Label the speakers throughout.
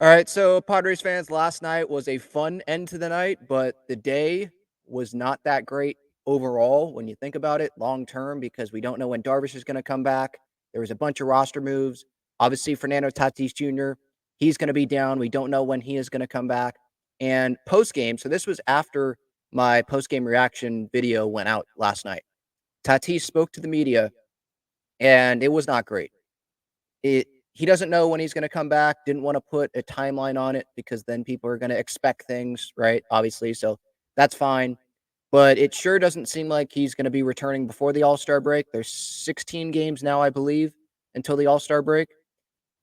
Speaker 1: All right, so Padres fans, last night was a fun end to the night, but the day was not that great overall when you think about it long term because we don't know when Darvish is going to come back. There was a bunch of roster moves. Obviously, Fernando Tatis Jr., he's going to be down. We don't know when he is going to come back. And post game, so this was after my post game reaction video went out last night. Tatis spoke to the media, and it was not great. He doesn't know when he's gonna come back, didn't wanna put a timeline on it because then people are gonna expect things, right, obviously, so that's fine, but it sure doesn't seem like he's gonna be returning before the All-Star break. There's 16 games now, I believe, until the All-Star break,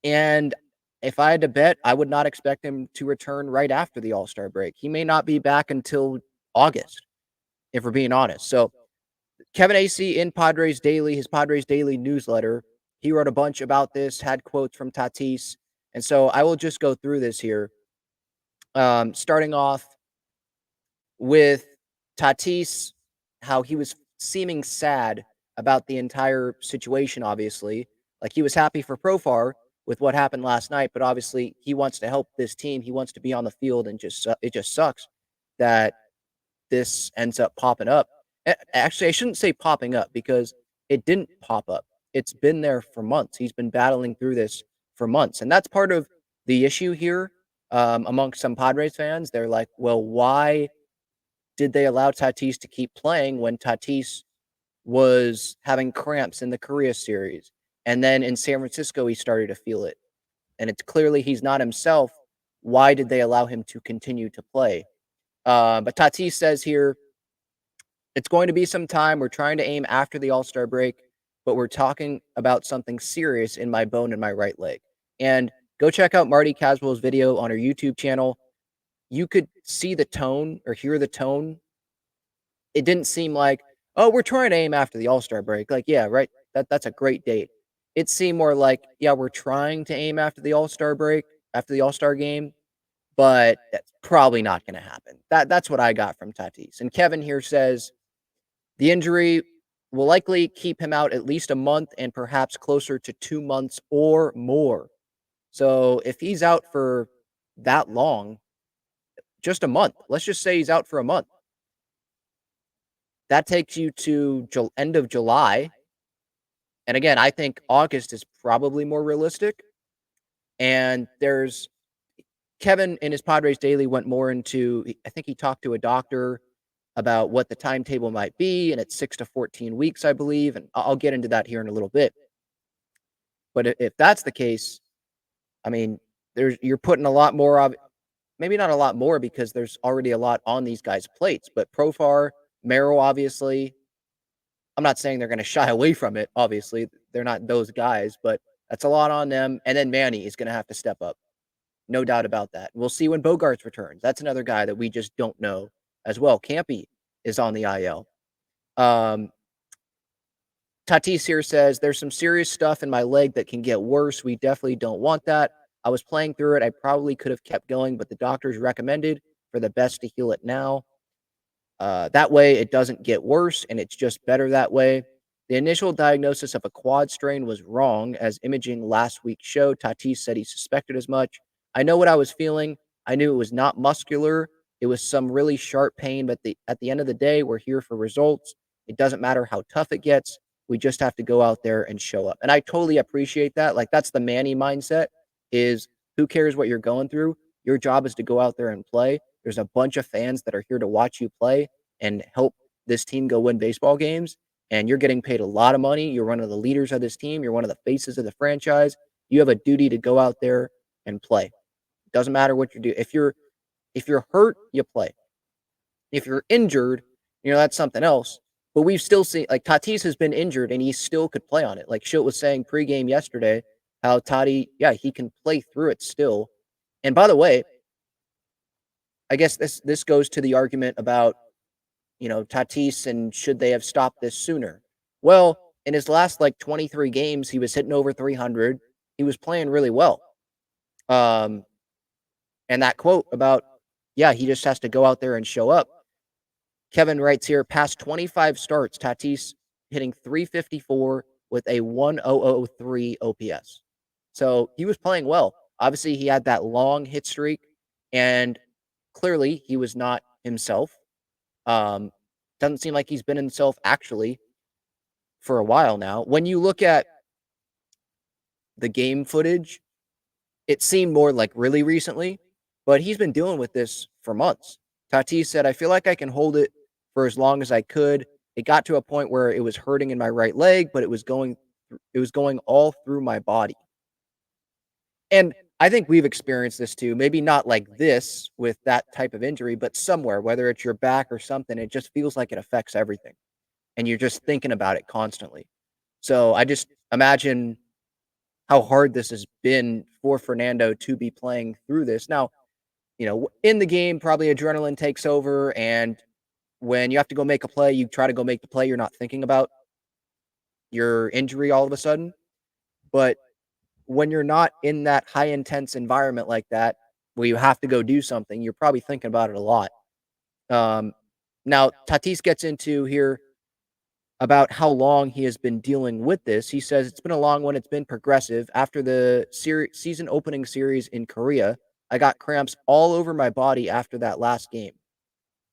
Speaker 1: and if I had to bet, I would not expect him to return right after the All-Star break. He may not be back until August, if we're being honest, so Kevin Acee in Padres Daily, his Padres Daily newsletter, he wrote a bunch about this, had quotes from Tatis, and so I will just go through this here. Starting off with Tatis, how he was seeming sad about the entire situation, obviously. Like he was happy for Profar with what happened last night, but obviously he wants to help this team. He wants to be on the field, and it just sucks that this ends up popping up. Actually, I shouldn't say popping up because it didn't pop up. It's been there for months. He's been battling through this for months. And that's part of the issue here amongst some Padres fans. They're like, well, why did they allow Tatis to keep playing when Tatis was having cramps in the Korea series? And then in San Francisco, he started to feel it. And it's clearly he's not himself. Why did they allow him to continue to play? But Tatis says here, it's going to be some time. We're trying to aim after the All-Star break, but we're talking about something serious in my bone in my right leg. And go check out Marty Caswell's video on her YouTube channel. You could see the tone or hear the tone. It didn't seem like, oh, we're trying to aim after the All-Star break. Like, yeah, right. That's a great date. It seemed more like, yeah, we're trying to aim after the All-Star break, after the All-Star game, but that's probably not going to happen. That's what I got from Tatis. And Kevin here says, the injury will likely keep him out at least a month and perhaps closer to 2 months or more. So if he's out for that long, just a month, let's just say he's out for a month. That takes you to end of July. And again, I think August is probably more realistic. And there's Kevin in his Padres Daily went more into, I think he talked to a doctor about what the timetable might be, and it's 6 to 14 weeks, I believe, and I'll get into that here in a little bit. But if that's the case, I mean, you're putting a lot more of, maybe not a lot more because there's already a lot on these guys' plates, but Profar, Merrill, obviously, I'm not saying they're going to shy away from it, obviously. They're not those guys, but that's a lot on them. And then Manny is going to have to step up. No doubt about that. We'll see when Bogarts returns. That's another guy that we just don't know as well. Campy is on the IL. Tatis here says, there's some serious stuff in my leg that can get worse. We definitely don't want that. I was playing through it. I probably could have kept going, but the doctors recommended for the best to heal it now. That way, it doesn't get worse, and it's just better that way. The initial diagnosis of a quad strain was wrong, as imaging last week showed. Tatis said he suspected as much. I know what I was feeling. I knew it was not muscular. It was some really sharp pain, but at the end of the day, we're here for results. It doesn't matter how tough it gets. We just have to go out there and show up. And I totally appreciate that. Like, that's the Manny mindset is who cares what you're going through? Your job is to go out there and play. There's a bunch of fans that are here to watch you play and help this team go win baseball games. And you're getting paid a lot of money. You're one of the leaders of this team. You're one of the faces of the franchise. You have a duty to go out there and play. It doesn't matter what you do. If you're hurt, you play. If you're injured, that's something else. But we've still seen, like, Tatis has been injured and he still could play on it. Like Schilt was saying pregame yesterday, how Tati, yeah, he can play through it still. And by the way, I guess this goes to the argument about, Tatis and should they have stopped this sooner? Well, in his last 23 games, he was hitting over 300. He was playing really well. And that quote about, yeah, he just has to go out there and show up. Kevin writes here, past 25 starts, Tatis hitting 354 with a 1003 OPS. So he was playing well. Obviously, he had that long hit streak, and clearly he was not himself. Um, doesn't seem like he's been himself actually for a while now. When you look at the game footage, it seemed more like really recently, but he's been dealing with this for months. Tatis said, "I feel like I can hold it for as long as I could. It got to a point where it was hurting in my right leg, but it was going all through my body." And I think we've experienced this too. Maybe not like this with that type of injury, but somewhere, whether it's your back or something, it just feels like it affects everything. And you're just thinking about it constantly. So I just imagine how hard this has been for Fernando to be playing through this. Now, in the game, probably adrenaline takes over. And when you have to go make a play, you try to go make the play. You're not thinking about your injury all of a sudden. But when you're not in that high intense environment like that, where you have to go do something, you're probably thinking about it a lot. Um, Now, Tatis gets into here about how long he has been dealing with this. He says it's been a long one. It's been progressive. After the season opening series in Korea, I got cramps all over my body after that last game.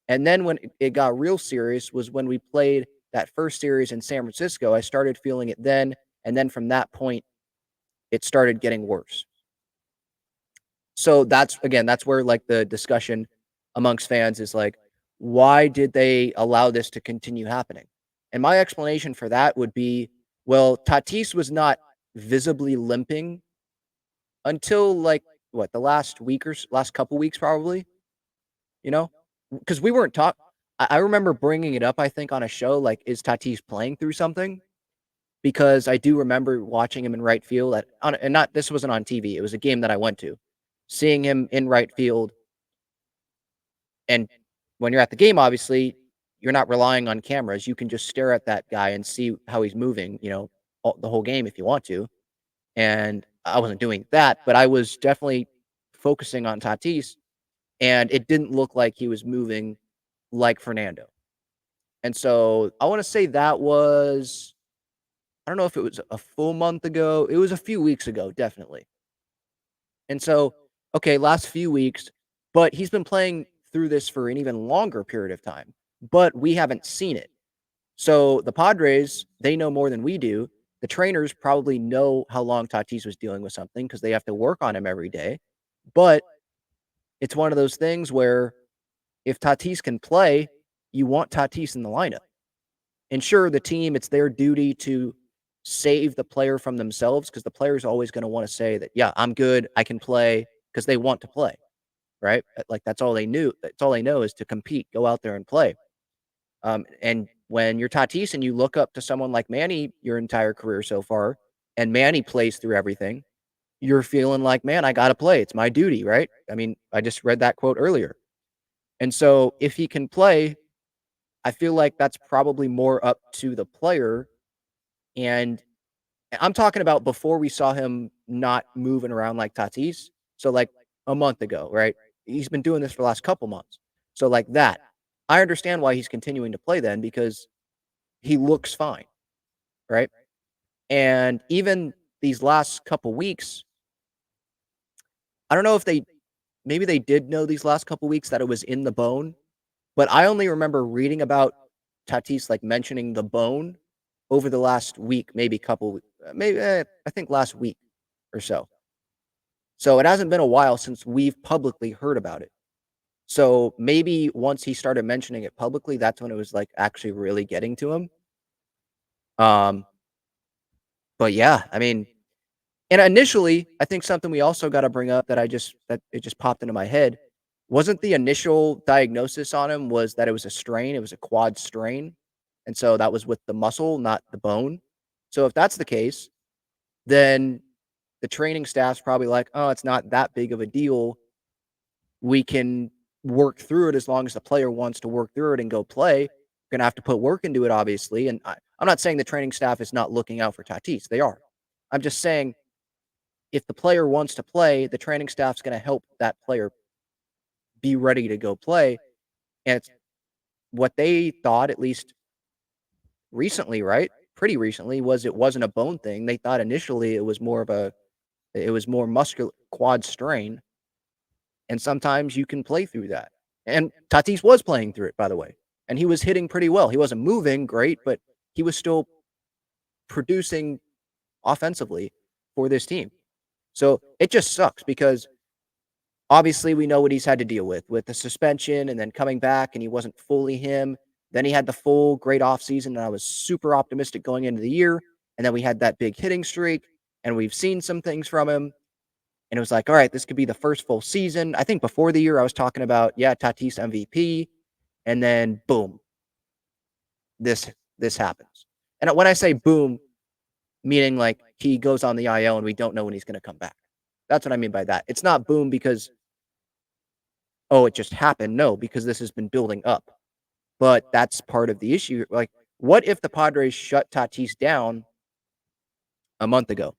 Speaker 1: And then when it got real serious was when we played that first series in San Francisco. I started feeling it then. And then from that point, it started getting worse. So that's again, that's where like the discussion amongst fans is like, why did they allow this to continue happening? And my explanation for that would be, well, Tatis was not visibly limping until like what the last week or last couple weeks, probably, you know, because we weren't taught. I remember bringing it up, I think, on a show like, is Tatis playing through something? Because I do remember watching him in right field and not this wasn't on TV. It was a game that I went to, seeing him in right field. And when you're at the game, obviously, you're not relying on cameras. You can just stare at that guy and see how he's moving, the whole game if you want to. And I wasn't doing that, but I was definitely focusing on Tatis, and it didn't look like he was moving like Fernando. And so I want to say that was, I don't know if it was a full month ago. It was a few weeks ago, definitely. And so, okay, last few weeks, but he's been playing through this for an even longer period of time, but we haven't seen it. So the Padres, they know more than we do. The trainers probably know how long Tatis was dealing with something because they have to work on him every day. But it's one of those things where if Tatis can play, you want Tatis in the lineup. And sure, the team, it's their duty to save the player from themselves because the player is always going to want to say that, yeah, I'm good. I can play because they want to play, right? Like that's all they knew. That's all they know is to compete, go out there and play. And when you're Tatis and you look up to someone like Manny your entire career so far, and Manny plays through everything, you're feeling like, man, I got to play. It's my duty, right? I mean, I just read that quote earlier. And so if he can play, I feel like that's probably more up to the player. And I'm talking about before we saw him not moving around like Tatis. So, like a month ago, right? He's been doing this for the last couple months. So, like that, I understand why he's continuing to play then because he looks fine, right? And even these last couple weeks, I don't know if maybe they did know these last couple weeks that it was in the bone, but I only remember reading about Tatis like mentioning the bone over the last week, maybe I think last week or so. So it hasn't been a while since we've publicly heard about it. So maybe once he started mentioning it publicly, that's when it was like actually really getting to him. Um, but yeah, I mean, and initially, I think something we also got to bring up that it just popped into my head wasn't the initial diagnosis on him was that it was a strain, it was a quad strain. And so that was with the muscle, not the bone. So if that's the case, then the training staff's probably like, "Oh, it's not that big of a deal. We can work through it as long as the player wants to work through it and go play. Gonna have to put work into it, obviously." And I'm not saying the training staff is not looking out for Tatis. They are. I'm just saying if the player wants to play, the training staff's gonna help that player be ready to go play. And it's what they thought, at least recently, right? Pretty recently, was it wasn't a bone thing. They thought initially it was more of a It was more muscular quad strain, and sometimes you can play through that. And Tatis was playing through it, by the way, and he was hitting pretty well. He wasn't moving great, but he was still producing offensively for this team. So it just sucks because obviously we know what he's had to deal with the suspension and then coming back and he wasn't fully him. Then he had the full great offseason, and I was super optimistic going into the year. And then we had that big hitting streak, and we've seen some things from him. And it was like, all right, this could be the first full season. I think before the year, I was talking about, yeah, Tatis MVP. And then boom, this this happens. And when I say boom, meaning like he goes on the IL and we don't know when he's going to come back. That's what I mean by that. It's not boom because, oh, it just happened. No, because this has been building up. But that's part of the issue. Like, what if the Padres shut Tatis down a month ago?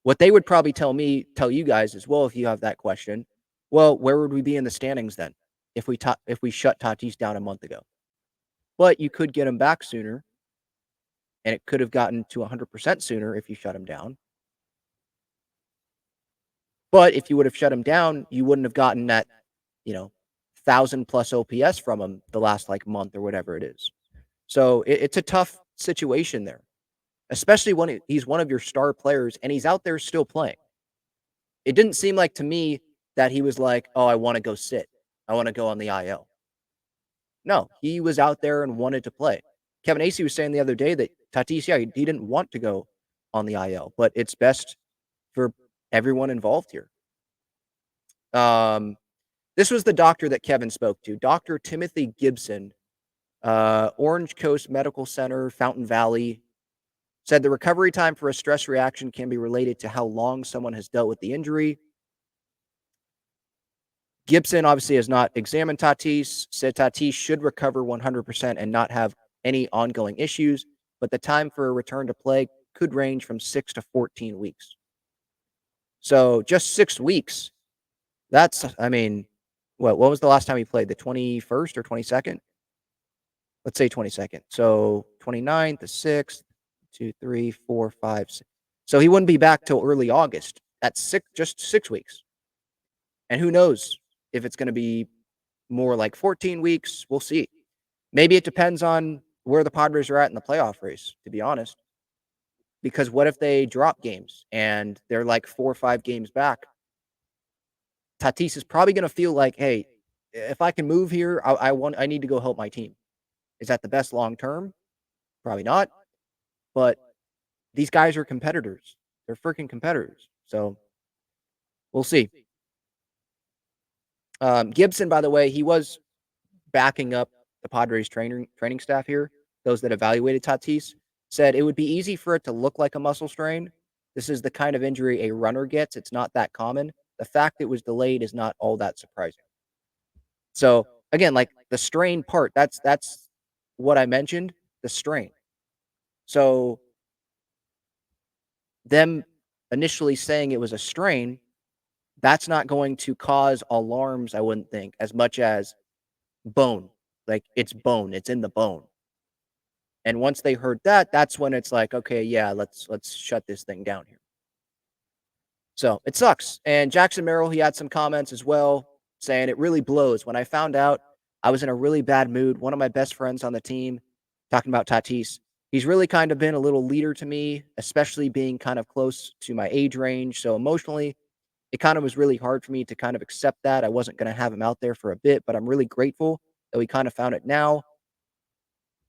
Speaker 1: What they would probably tell you guys as well, if you have that question, well, where would we be in the standings then if we shut Tatis down a month ago? But you could get him back sooner, and it could have gotten to 100% sooner if you shut him down. But if you would have shut him down, you wouldn't have gotten that, you know, 1,000+ OPS from him the last like month or whatever it is. So it's a tough situation there, especially when he's one of your star players and he's out there still playing. It didn't seem like to me that he was like, "Oh, I wanna go sit. I wanna go on the IL." No, he was out there and wanted to play. Kevin Acee was saying the other day that Tatis, yeah, he didn't want to go on the IL, but it's best for everyone involved here. Um, this was the doctor that Kevin spoke to, Dr. Timothy Gibson, Orange Coast Medical Center, Fountain Valley, said the recovery time for a stress reaction can be related to how long someone has dealt with the injury. Gibson obviously has not examined Tatis, said Tatis should recover 100% and not have any ongoing issues, but the time for a return to play could range from 6 to 14 weeks. So just 6 weeks. That's, I mean, what was the last time he played? The 21st or 22nd? Let's say 22nd. So 29th, the 6th, 2, 3, 4, 5, 6. So he wouldn't be back till early August. That's just 6 weeks. And who knows if it's going to be more like 14 weeks. We'll see. Maybe it depends on where the Padres are at in the playoff race, to be honest. Because what if they drop games and they're like 4 or 5 games back? Tatis is probably going to feel like, hey, if I can move here, I need to go help my team. Is that the best long term? Probably not. But these guys are competitors. They're freaking competitors. So we'll see. Gibson, by the way, he was backing up the Padres training staff here. Those that evaluated Tatis said it would be easy for it to look like a muscle strain. This is the kind of injury a runner gets. It's not that common. The fact it was delayed is not all that surprising. So again, like the strain part, that's what I mentioned, the strain. So them initially saying it was a strain, that's not going to cause alarms, I wouldn't think, as much as bone. Like it's bone, it's in the bone. And once they heard that, that's when it's like, okay, yeah, let's shut this thing down here. So it sucks. And Jackson Merrill, he had some comments as well saying it really blows. When I found out, I was in a really bad mood. One of my best friends on the team, talking about Tatis, he's really kind of been a little leader to me, especially being kind of close to my age range. So emotionally, it kind of was really hard for me to kind of accept that. I wasn't going to have him out there for a bit, but I'm really grateful that we kind of found it now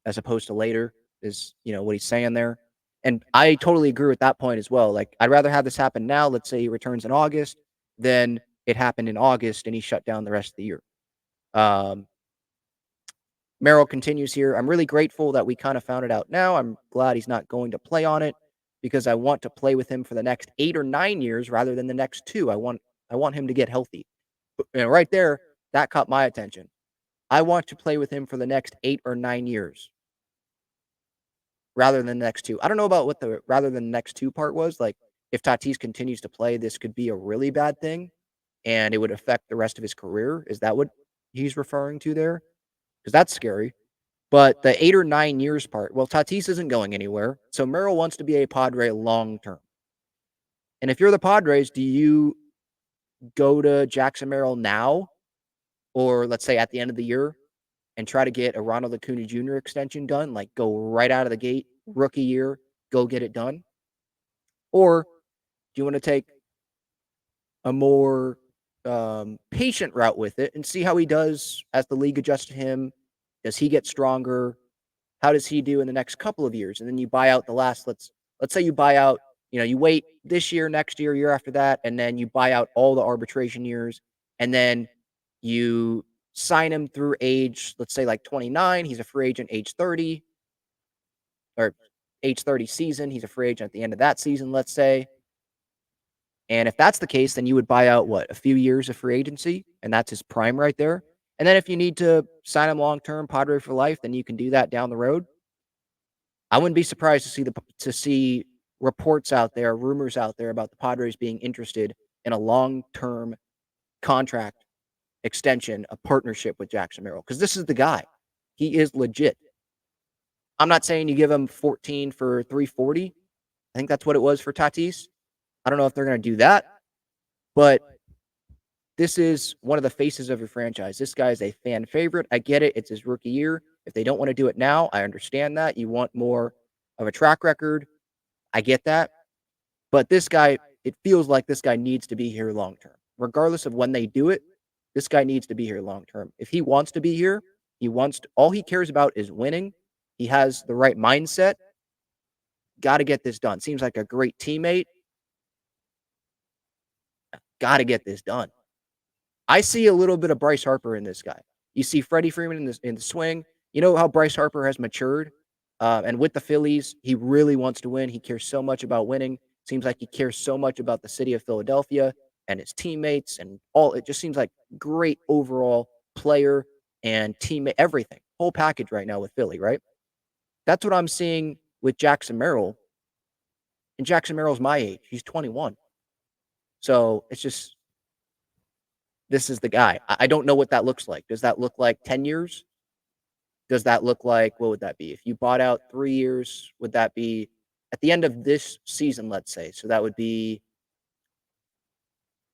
Speaker 1: as opposed to later, is, what he's saying there. And I totally agree with that point as well. Like, I'd rather have this happen now. Let's say he returns in August, than it happened in August and he shut down the rest of the year. Um, Merrill continues here. I'm really grateful that we kind of found it out now. I'm glad he's not going to play on it because I want to play with him for the next 8 or 9 years rather than the next two. I want him to get healthy. Right there, that caught my attention. I want to play with him for the next 8 or 9 years rather than the next two. I don't know about what the rather than the next two part was. Like, if Tatis continues to play, this could be a really bad thing and it would affect the rest of his career. Is that what he's referring to there? Because that's scary. But the 8 or 9 years part, well, Tatis isn't going anywhere. So Merrill wants to be a Padre long term. And if you're the Padres, do you go to Jackson Merrill now, or let's say at the end of the year, and try to get a Ronald Acuna Jr. extension done, like go right out of the gate, rookie year, go get it done? Or do you want to take a more patient route with it and see how he does as the league adjusts to him? Does he get stronger? How does he do in the next couple of years? And then you buy out the last, let's say you buy out, you wait this year, next year, year after that, and then you buy out all the arbitration years, and then you sign him through age, let's say like 29, he's a free agent age 30, or age 30 season, he's a free agent at the end of that season, let's say. And if that's the case, then you would buy out what, a few years of free agency, and that's his prime right there. And then if you need to sign him long term, Padre for life, then you can do that down the road. I wouldn't be surprised to see reports out there, rumors out there about the Padres being interested in a long-term contract extension, a partnership with Jackson Merrill, because this is the guy. He is legit. I'm not saying you give him 14 for 340. I think that's what it was for Tatis. I don't know if they're going to do that, but this is one of the faces of your franchise. This guy is a fan favorite. I get it. It's his rookie year. If they don't want to do it now, I understand that. You want more of a track record. I get that. But this guy, it feels like this guy needs to be here long term. Regardless of when they do it, this guy needs to be here long term. If he wants to be here, all he cares about is winning. He has the right mindset. Got to get this done. Seems like a great teammate. Got to get this done. I see a little bit of Bryce Harper in this guy. You see Freddie Freeman in the swing. You know how Bryce Harper has matured? And with the Phillies, he really wants to win. He cares so much about winning. Seems like he cares so much about the city of Philadelphia and his teammates and all. It just seems like great overall player and teammate, everything. Whole package right now with Philly, right? That's what I'm seeing with Jackson Merrill. And Jackson Merrill's my age. He's 21. So it's just, this is the guy. I don't know what that looks like. Does that look like 10 years? Does that look like, what would that be? If you bought out 3 years, would that be at the end of this season, let's say? So that would be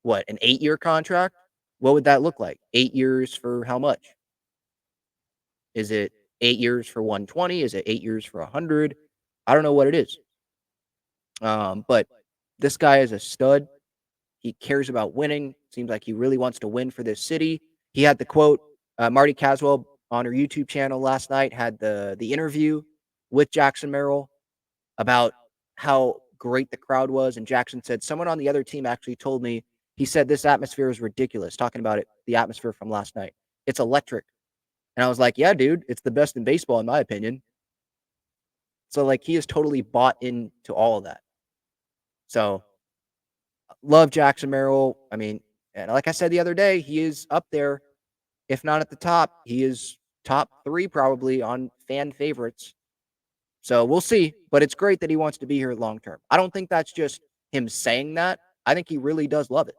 Speaker 1: what, an 8-year contract? What would that look like? 8 years for how much? Is it 8 years for 120? Is it 8 years for 100? I don't know what it is. But this guy is a stud. He cares about winning. Seems like he really wants to win for this city. He had the quote, Marty Caswell on her YouTube channel last night had the interview with Jackson Merrill about how great the crowd was. And Jackson said, someone on the other team actually told me, he said, this atmosphere is ridiculous, talking about it, the atmosphere from last night. It's electric. And I was like, yeah, dude, it's the best in baseball, in my opinion. So, like, he is totally bought into all of that. So, love Jackson Merrill. I mean, and like I said the other day, he is up there. If not at the top, he is top 3 probably on fan favorites. So we'll see. But it's great that he wants to be here long term. I don't think that's just him saying that. I think he really does love it.